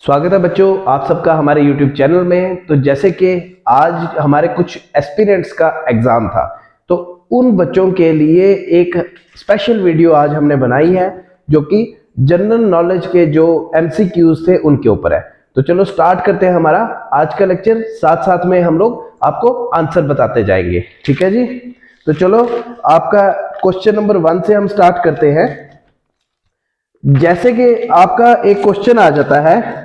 स्वागत है बच्चों आप सबका हमारे YouTube चैनल में। तो जैसे कि आज हमारे कुछ एस्पिरेंट्स का एग्जाम था, तो उन बच्चों के लिए एक स्पेशल वीडियो आज हमने बनाई है जो कि जनरल नॉलेज के जो MCQs थे उनके ऊपर है। तो चलो स्टार्ट करते हैं हमारा आज का लेक्चर, साथ साथ में हम लोग आपको आंसर बताते जाएंगे। ठीक है जी, तो चलो आपका क्वेश्चन नंबर 1 से हम स्टार्ट करते हैं। जैसे कि आपका एक क्वेश्चन आ जाता है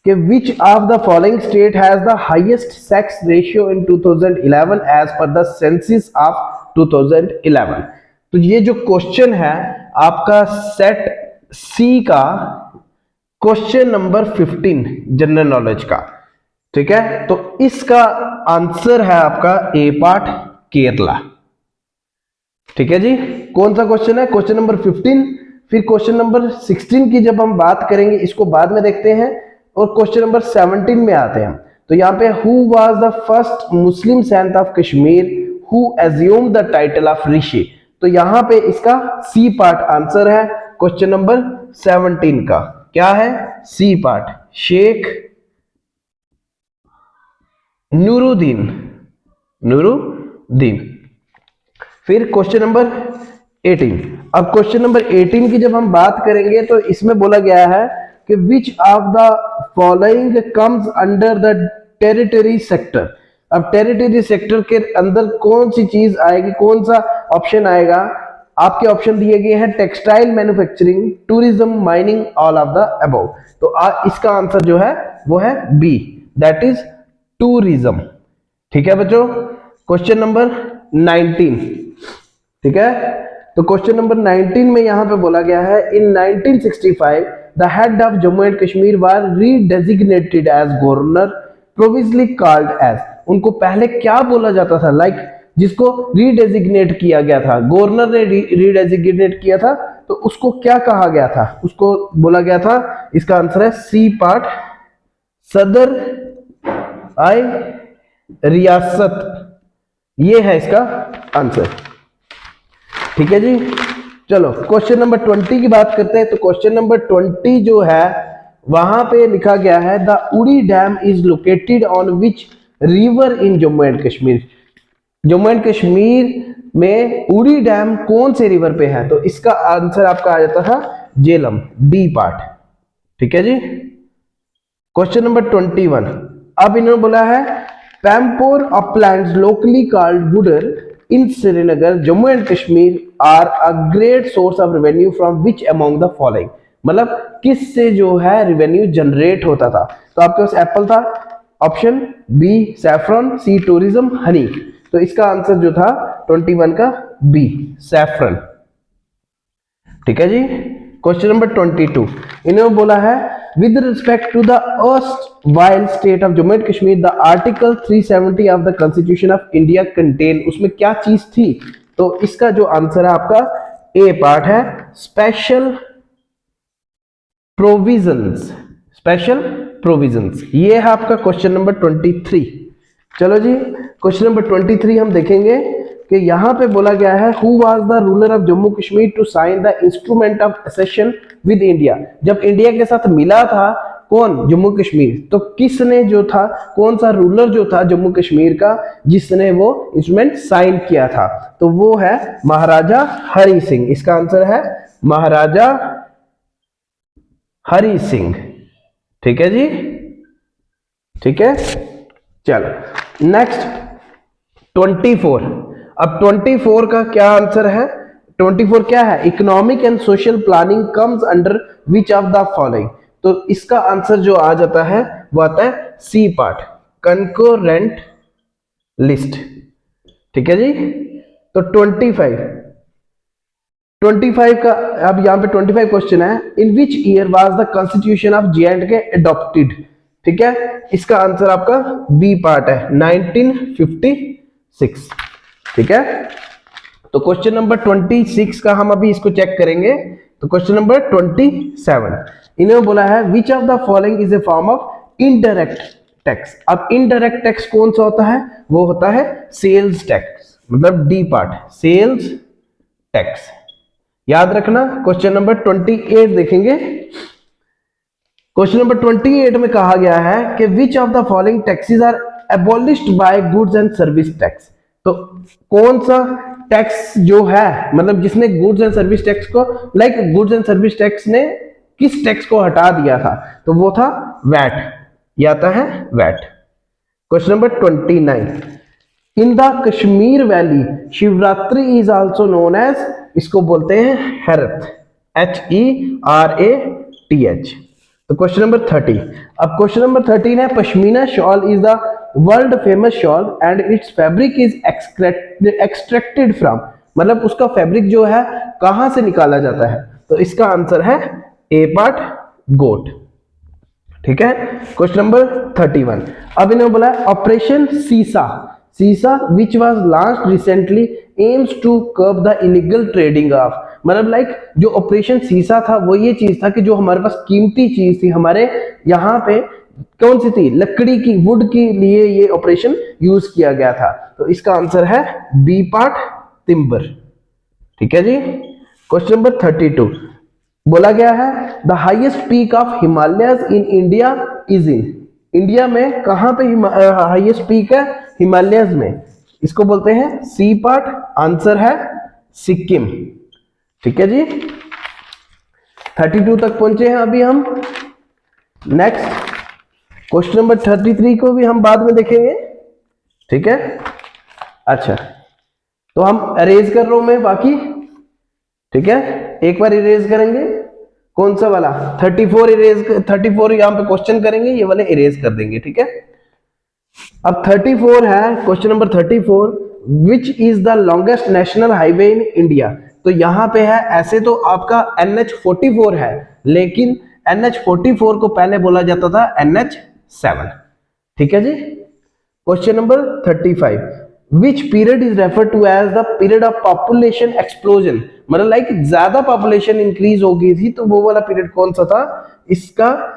कि which of the following state has the highest sex ratio in 2011 as per the census of 2011। तो ये जो क्वेश्चन है आपका सेट सी का क्वेश्चन नंबर 15 जनरल नॉलेज का, ठीक है। तो इसका आंसर है आपका ए पार्ट केरला। ठीक है जी, कौन सा क्वेश्चन है? Question number 15। फिर क्वेश्चन नंबर 16 की जब हम बात करेंगे इसको बाद में देखते हैं, और क्वेश्चन नंबर 17 में आते हैं। तो यहाँ पे who was the first Muslim saint of Kashmir who assume the title of Rishi. तो यहाँ पे इसका सी पार्ट आंसर है क्वेश्चन नंबर 17 का। क्या है? C part, Sheikh Nooruddin. फिर क्वेश्चन नंबर 18। अब क्वेश्चन नंबर 18 की जब हम बात करेंगे तो इसमें बोला गया है कि which of the following comes under the territory sector। अब टेरिटरी सेक्टर के अंदर कौन सी चीज आएगी, कौन सा ऑप्शन आएगा? आपके ऑप्शन दिए गए हैं textile manufacturing, tourism, mining, all of the above. तो इसका आंसर जो है वो है बी, दैट इज टूरिज्म। ठीक है बच्चों, क्वेश्चन नंबर 19। ठीक है, तो क्वेश्चन नंबर 19 में यहां पे बोला गया है in 1965 the head of Jammu and Kashmir was redesignated as governor provisionally called as. उनको पहले क्या बोला जाता था? लाइक जिसको रीडेजिग्नेट किया गया था, गवर्नर ने रीडेजिग्नेट किया था, तो उसको क्या कहा गया था? उसको बोला गया था, इसका आंसर है सी पार्ट, सदर आई रियासत। ये है इसका आंसर। ठीक है जी, चलो क्वेश्चन नंबर 20 की बात करते हैं। तो क्वेश्चन नंबर 20 जो है वहां पे लिखा गया है द उड़ी dam is located on which river in Jammu and Kashmir. Jammu and Kashmir में उड़ी डैम कौन से रिवर पे है? तो इसका आंसर आपका आ जाता है झेलम, डी पार्ट। ठीक है जी, क्वेश्चन नंबर 21। अब इन्होंने बोला है Pampore uplands locally called Wudar in Srinagar, Jammu and Kashmir are a great source of revenue from which among the following। मतलब किस से जो है रेवेन्यू जनरेट होता था? तो आपके पास एप्पल था, ऑप्शन बी सैफरन, सी टूरिज्म, हनी। तो इसका आंसर जो था 21 का बी, सैफरन। ठीक है जी, क्वेश्चन नंबर 22। इन्होंने बोला है with respect to the erstwhile state of Jammu and Kashmir the article 370 of the constitution of India contain. उसमें क्या चीज थी? तो इसका जो आंसर है आपका ए पार्ट है स्पेशल प्रोविजंस। स्पेशल प्रोविजंस, ये है आपका क्वेश्चन नंबर 23। चलो जी, क्वेश्चन नंबर 23 हम देखेंगे कि यहां पे बोला गया है who was the ruler of Jammu Kashmir to sign the instrument of accession with India. जब इंडिया के साथ मिला था कौन? जम्मू कश्मीर। तो किसने जो था, कौन सा रूलर जो था जम्मू कश्मीर का जिसने वो इंस्ट्रूमेंट साइन किया था? तो वो है महाराजा हरि सिंह। इसका आंसर है महाराजा हरि सिंह। ठीक है जी, ठीक है। चलो नेक्स्ट 24। अब 24 का क्या आंसर है? 24 क्या है? Economic and social planning comes under which of the following. तो इसका आंसर जो आ जाता है वो आता है सी पार्ट, कंकरेंट लिस्ट। ठीक है जी, तो 25 का अब यहां पे 25 क्वेश्चन है in which year was the constitution of J&K adopted. ठीक है, इसका आंसर आपका बी पार्ट है 1956। ठीक है, तो क्वेश्चन नंबर 26 का हम अभी इसको चेक करेंगे। तो क्वेश्चन नंबर 27, इन्होंने बोला है विच of the following is a form of indirect tax. अब इनडायरेक्ट टैक्स कौन सा होता है? वो होता है सेल्स टैक्स, मतलब डी पार्ट, सेल्स टैक्स। याद रखना। क्वेश्चन नंबर 28 देखेंगे। क्वेश्चन नंबर 28 में कहा गया है कि which of the following taxes are abolished by goods and service tax. तो कौन सा टैक्स जो है, मतलब जिसने गुड्स एंड सर्विस टैक्स को, गुड्स एंड सर्विस टैक्स ने किस टैक्स को हटा दिया था, तो वो था वैट, ये आता है VAT. Question number 29, in the Kashmir valley Shivratri is also known as, इसको बोलते हैं हेरत, HERATH। तो क्वेश्चन नंबर 30, अब क्वेश्चन नंबर 13 है pashmina shawl is the world famous shawl and its fabric is extracted from, मतलब उसका फैब्रिक जो है कहां से निकाला जाता है, तो इसका आंसर है ए पार्ट गोट। ठीक है। क्वेश्चन नंबर 31, अब इन्होंने बोला ऑपरेशन सीसा, सीसा which was launched recently aims to curb the illegal trading of, मतलब जो ऑपरेशन सीसा था वो ये चीज था कि जो हमारे पास कीमती चीज थी हमारे यहाँ पे कौन सी थी, लकड़ी की, वुड के लिए ये ऑपरेशन यूज किया गया था, तो इसका आंसर है बी पार्ट तिम्बर। ठीक है जी। क्वेश्चन नंबर 32, बोला गया है the highest peak of Himalayas in India is in, India में कहां पे हाईएस्ट पीक है, हिमालयस में, इसको बोलते हैं सी पार्ट, आंसर है सिक्किम। ठीक है जी। 32 तक पहुंचे हैं अभी हम। नेक्स्ट क्वेश्चन नंबर 33 को भी हम बाद में देखेंगे। ठीक है। अच्छा, तो हम अरेज कर रहा हूं मैं बाकी। ठीक है, एक बार इरेज करेंगे, कौन सा वाला 34 इरेज, 34 यहां पे क्वेश्चन करेंगे, ये वाले इरेज कर देंगे। ठीक है। अब 34 है, question number 34, which is the longest national highway in India, तो यहां पे है, ऐसे तो आपका NH44 है, लेकिन NH44 को पहले बोला जाता था NH7। ठीक है जी। Question number 35, which period is refer to as the period of population explosion, मतलब ज्यादा पॉपुलेशन इंक्रीज हो गई थी, तो वो वाला पीरियड कौन सा था, इसका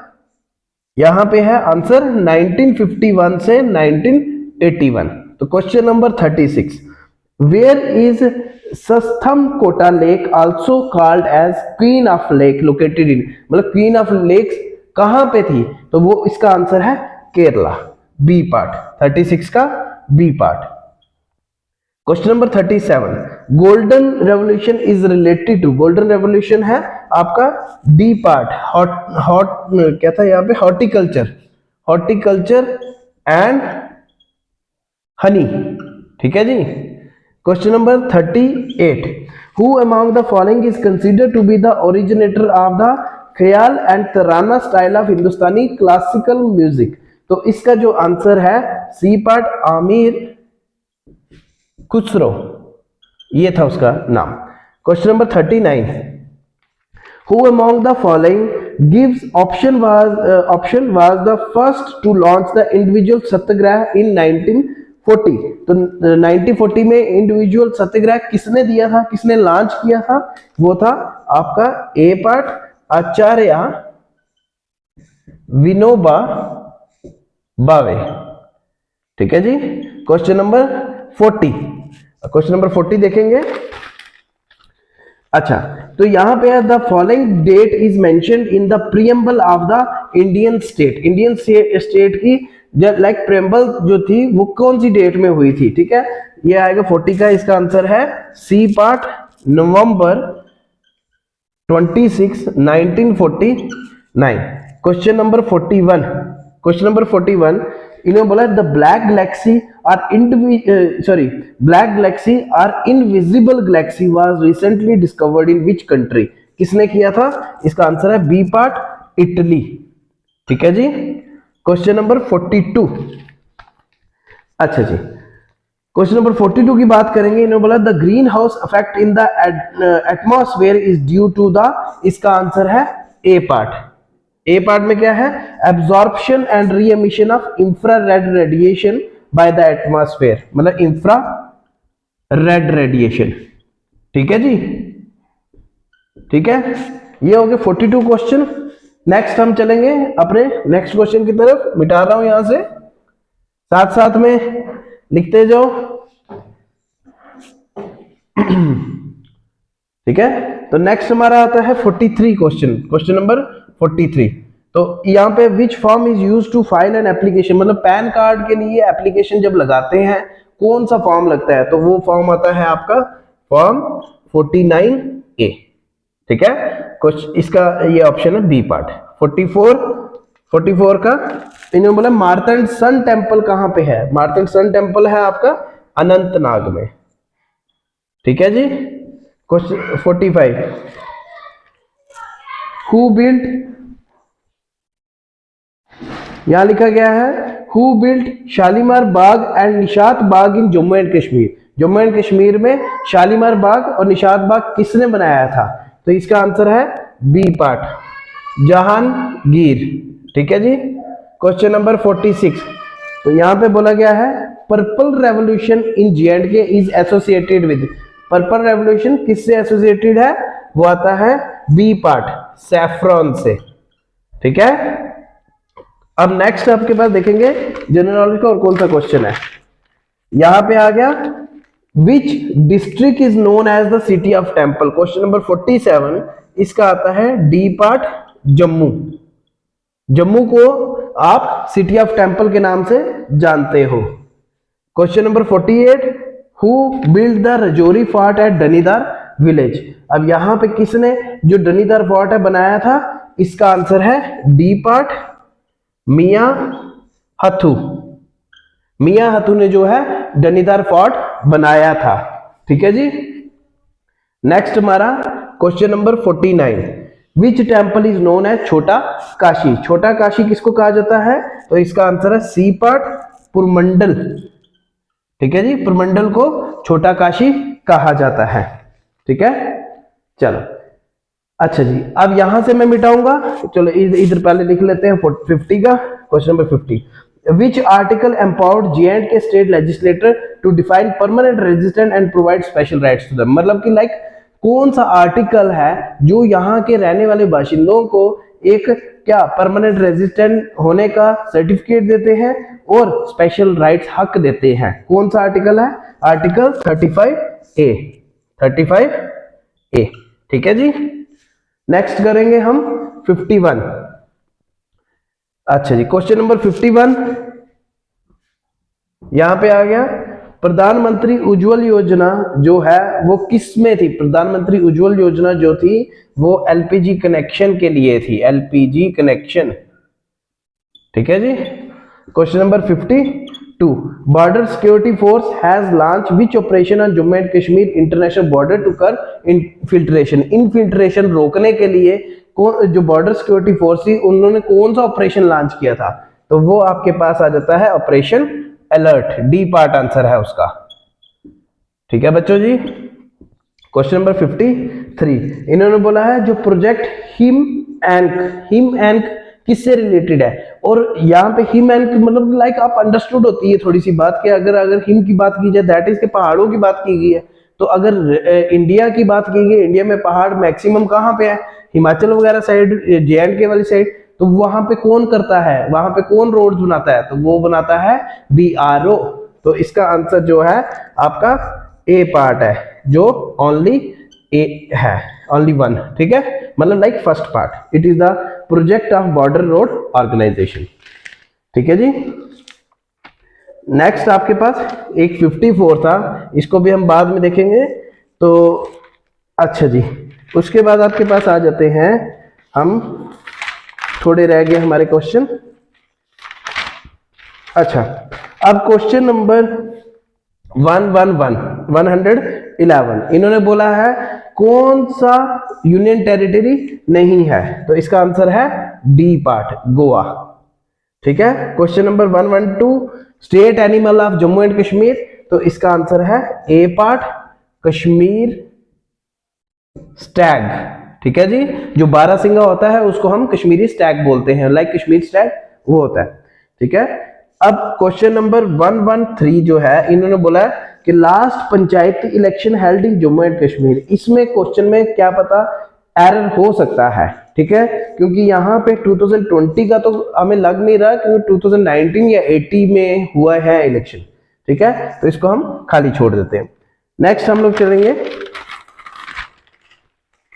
यहां पे है आंसर 1951 से 1981। तो question number 36, where is Sasthamkotta lake also called as queen of lake located in, मतलब क्वीन ऑफ लेक्स कहां पे थी, तो वो इसका आंसर है केरला, बी पार्ट, 36 का B part. Question number 37, golden revolution is related to, golden revolution है आपका डी पार्ट, हॉट क्या था यहाँ पे, हॉर्टिकल्चर, हॉर्टिकल्चर एंड हनी। ठीक है जी। Question number 38, who among the following is considered to be the originator of the khayal and tarana style of Hindustani classical music, तो इसका जो आंसर है सी पार्ट आमिर खुसरो, ये था उसका नाम। Question number 39, who among the following gives option was the first to launch the individual satyagraha in 1940, तो 1940 में इंडिविजुअल सत्याग्रह किसने दिया था, किसने लॉन्च किया था, वो था आपका ए पार्ट आचार्य विनोबा भावे। ठीक है जी। क्वेश्चन नंबर 40, क्वेश्चन नंबर 40 देखेंगे। अच्छा, तो यहां पे है the following date is mentioned in the preamble of the Indian state, Indian state की प्रीएम्बल जो थी वो कौन सी डेट में हुई थी। ठीक है, ये आएगा 40 का, इसका आंसर है C part November 26 1949। Question number 41, question number 41, इन्होंने बोला the black galaxy or invisible galaxy was recently discovered in which country, किसने किया था, इसका आंसर है बी पार्ट इटली। ठीक है जी। क्वेश्चन नंबर 42, अच्छा जी, क्वेश्चन नंबर 42 की बात करेंगे। इन्होंने बोला the greenhouse effect in the atmosphere is due to the, इसका आंसर है ए पार्ट। ए पार्ट में क्या है, absorption and re emission of infrared radiation by the atmosphere, मतलब इंफ्रारेड रेडिएशन। ठीक है जी। ठीक है, ये हो गए 42 क्वेश्चन। नेक्स्ट हम चलेंगे अपने नेक्स्ट क्वेश्चन की तरफ, मिटा रहा हूं यहां से, साथ साथ में लिखते जाओ। ठीक है, तो नेक्स्ट हमारा आता है 43 क्वेश्चन, क्वेश्चन नंबर 43। तो यहाँ पे which form is use to file an application, मतलब पैन कार्ड के लिए एप्लीकेशन जब लगाते हैं कौन सा फॉर्म लगता है, तो वो फॉर्म आता है आपका फॉर्म 49A। ठीक है, कुछ इसका ये ऑप्शन है बी पार्ट। 44 का इन्होंने बोला मार्तंड सन टेम्पल कहां पे है, मार्तंड सन टेम्पल है आपका अनंतनाग में। ठीक है जी। क्वेश्चन 45, हु बिल्ट, यहां लिखा गया है who built Shalimar Bagh and Nishat Bagh in Jammu and Kashmir, Jammu and Kashmir में शालीमार बाग और निशात बाग किसने बनाया था, तो इसका आंसर है बी पार्ट, जहांगीर। ठीक है जी। क्वेश्चन नंबर 46, तो यहां पे बोला गया है purple revolution in J&K is associated with, purple revolution किससे एसोसिएटेड है, वो आता है बी पार्ट, सैफ्रॉन से। ठीक है। अब नेक्स्ट आपके पास देखेंगे जनरल नॉलेज का और कौन सा क्वेश्चन है। यहां पे आ गया which district is known as the city of temple, question number 47, इसका आता है डी पार्ट, जम्मू। जम्मू को आप सिटी ऑफ टेम्पल के नाम से जानते हो। Question number 48, who build the Rajouri fort at Danidhar village, अब यहां पे किसने जो डनीदार फोर्ट है बनाया था, इसका आंसर है डी पार्ट, मियां हथू। मियां हथू ने जो है डनीदार फोर्ट बनाया था। ठीक है जी। नेक्स्ट हमारा question number 49, which temple is known as Chhota Kashi, छोटा काशी किसको कहा जाता है, तो इसका आंसर है सी पार्ट, पुरमंडल। ठीक है जी, पुरमंडल को छोटा काशी कहा जाता है। ठीक है, चलो अच्छा जी। अब यहां से मैं मिटाऊंगा, चलो इधर पहले लिख लेते हैं 50 का। Question number 50, which article empowered J&K state legislator to define permanent resident and provide special rights to them, मतलब कि लाइक कौन सा आर्टिकल है जो यहाँ के रहने वाले बाशिंदों को एक क्या परमानेंट रेजिडेंट होने का सर्टिफिकेट देते हैं और स्पेशल राइट्स हक देते हैं, कौन सा आर्टिकल है, आर्टिकल 35A, 35A। ठीक है जी। नेक्स्ट करेंगे हम 51। अच्छा जी, क्वेश्चन नंबर 51 यहां पे आ गया, प्रधानमंत्री उज्जवल योजना जो है वो किस में थी, प्रधानमंत्री उज्जवल योजना जो थी वो एलपीजी कनेक्शन के लिए थी, एलपीजी कनेक्शन। ठीक है जी। Question number 52, border security force has launch which operation on Jammu and Kashmir international border to curb infiltration, infiltration रोकने के लिए जो बॉर्डर सिक्योरिटी फोर्स थी उन्होंने कौन सा ऑपरेशन लॉन्च किया था, तो वो आपके पास आ जाता है operation alert, D part answer है उसका। ठीक है बच्चों जी। क्वेश्चन नंबर 53, इन्होंने बोला है जो प्रोजेक्ट हिम एंक किससे रिलेटेड है, और यहाँ पे हिम एंक मतलब लाइक आप अंडरस्टूड होती है थोड़ी सी बात के, अगर हिम की बात की जाए दैट इज के पहाड़ों की बात की गई है, तो अगर इंडिया की बात की गई, इंडिया में पहाड़ मैक्सिमम कहाँ पे है, हिमाचल वगैरह साइड, J&K वाली साइड, तो वहां पे कौन करता है, वहां पे कौन रोड बनाता है, तो वो बनाता है BRO। तो इसका आंसर जो है आपका ए पार्ट है, जो ओनली ए है, ओनली वन। ठीक है, मतलब like first part, it is the project of border road organization. ठीक है जी। नेक्स्ट आपके पास एक 54 था, इसको भी हम बाद में देखेंगे। तो अच्छा जी, उसके बाद आपके पास आ जाते हैं हम, थोड़े रह गए हमारे क्वेश्चन। अच्छा, अब क्वेश्चन नंबर 111 इन्होंने बोला है कौन सा यूनियन टेरिटरी नहीं है, तो इसका आंसर है डी पार्ट, गोवा। ठीक है। Question number 112, state animal of Jammu and Kashmir, तो इसका आंसर है ए पार्ट, कश्मीर स्टैग। ठीक है जी, जो बारहसिंगा होता है उसको हम कश्मीरी स्टैग बोलते हैं, लाइक कश्मीर स्टैग वो होता है। ठीक है। अब क्वेश्चन नंबर 113 जो है, इन्होंने बोला है कि last Panchayati election held in Jammu and Kashmir, इसमें क्वेश्चन में क्या पता एरर हो सकता है। ठीक है, क्योंकि यहाँ पे 2020 का तो हमें लग नहीं रहा, क्योंकि 2019 या 80 में हुआ है इलेक्शन। ठीक है, तो इसको हम खाली छोड़ देते हैं। नेक्स्ट हम लोग चलेंगे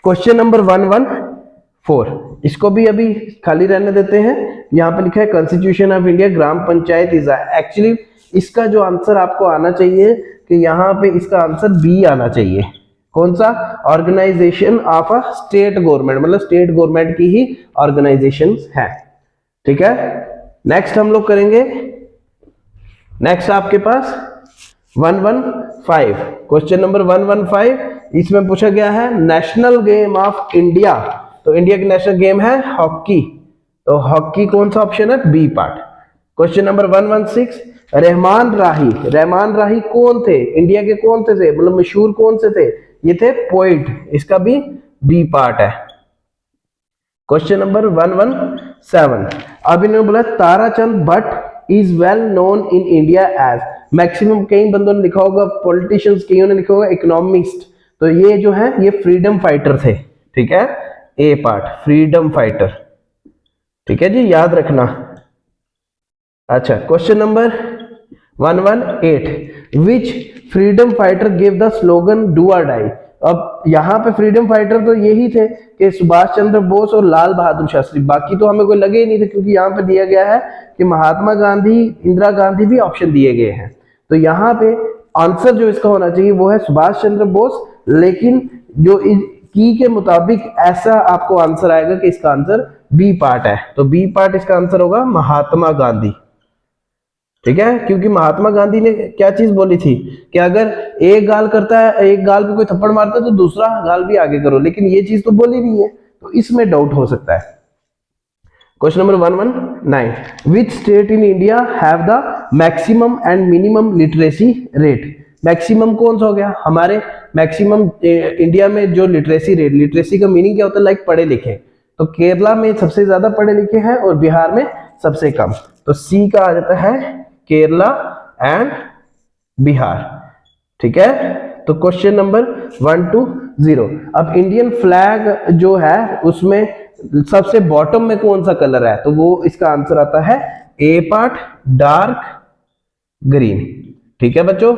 क्वेश्चन नंबर 4। इसको भी अभी खाली रहने देते हैं। यहाँ पे लिखा है constitution of India gram panchayat is actually इसका जो आंसर आपको आना चाहिए कि यहाँ पे इसका आंसर बी आना चाहिए। कौन सा? Organization of a state government, मतलब स्टेट गवर्नमेंट की ही ऑर्गेनाइजेशन है। ठीक है, नेक्स्ट हम लोग करेंगे। नेक्स्ट आपके पास 115 क्वेश्चन नंबर 115। इसमें पूछा गया है नेशनल गेम ऑफ इंडिया। तो इंडिया की नेशनल गेम है हॉकी, तो हॉकी कौन सा ऑप्शन है? B part. Question number 116 Rahman Rahi कौन थे? इंडिया के कौन थे? मतलब मशहूर कौन से थे? ये थे पोइट, इसका भी बी पार्ट है। क्वेश्चन नंबर 117 अब इन्होंने बोला Tarachand Bhatt is well known in India as, maximum कई बंदों ने लिखा होगा, पॉलिटिशियंस कईयों ने लिखा होगा इकोनॉमिस्ट, तो ये जो है ये फ्रीडम फाइटर थे। ठीक है, ए पार्ट फ्रीडम फाइटर। ठीक है जी, याद रखना। अच्छा, question number 118 which freedom fighter give the slogan do और डाई। अब यहाँ पे फ्रीडम फाइटर तो यही थे कि सुभाष चंद्र बोस और लाल बहादुर शास्त्री, बाकी तो हमें कोई लगे ही नहीं थे, क्योंकि यहाँ पे दिया गया है कि महात्मा गांधी, इंदिरा गांधी भी ऑप्शन दिए गए हैं। तो यहाँ पे आंसर जो इसका होना चाहिए वो है सुभाष चंद्र बोस, लेकिन जो की के मुताबिक ऐसा आपको आंसर आएगा कि इसका आंसर बी पार्ट है। तो बी पार्ट इसका आंसर होगा महात्मा गांधी। ठीक है, क्योंकि महात्मा गांधी ने क्या चीज बोली थी कि अगर एक गाल करता है, एक गाल पे कोई थप्पड़ मारता है तो दूसरा गाल भी आगे करो, लेकिन ये चीज तो बोली नहीं है, तो इसमें डाउट हो सकता है। Question number 119 which state in India have the maximum and minimum literacy rate. Maximum कौन सा हो गया? हमारे मैक्सिमम इंडिया में जो लिटरेसी रेट, लिटरेसी का मीनिंग क्या होता है? लाइक पढ़े लिखे, तो केरला में सबसे ज्यादा पढ़े लिखे हैं और बिहार में सबसे कम, तो सी का आ जाता है केरला एंड बिहार। ठीक है, तो क्वेश्चन नंबर 120 अब इंडियन फ्लैग जो है उसमें सबसे बॉटम में कौन सा कलर है? तो वो इसका आंसर आता है ए पार्ट डार्क ग्रीन। ठीक है बच्चों,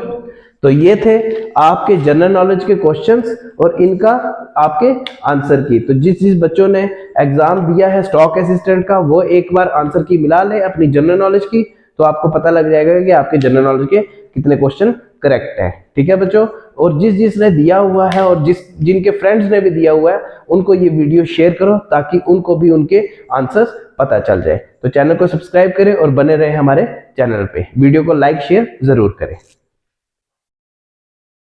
तो ये थे आपके जनरल नॉलेज के क्वेश्चंस और इनका आपके आंसर की। तो जिस बच्चों ने एग्जाम दिया है स्टॉक असिस्टेंट का, वो एक बार आंसर की मिला ले अपनी जनरल नॉलेज की, तो आपको पता लग जाएगा कि आपके जनरल नॉलेज के कितने क्वेश्चन करेक्ट हैं। ठीक है बच्चों, और जिसने दिया हुआ है और जिनके फ्रेंड्स ने भी दिया हुआ है उनको ये वीडियो शेयर करो ताकि उनको भी उनके आंसर्स पता चल जाए। तो चैनल को सब्सक्राइब करें और बने रहे हमारे चैनल पे। वीडियो को लाइक शेयर जरूर करें।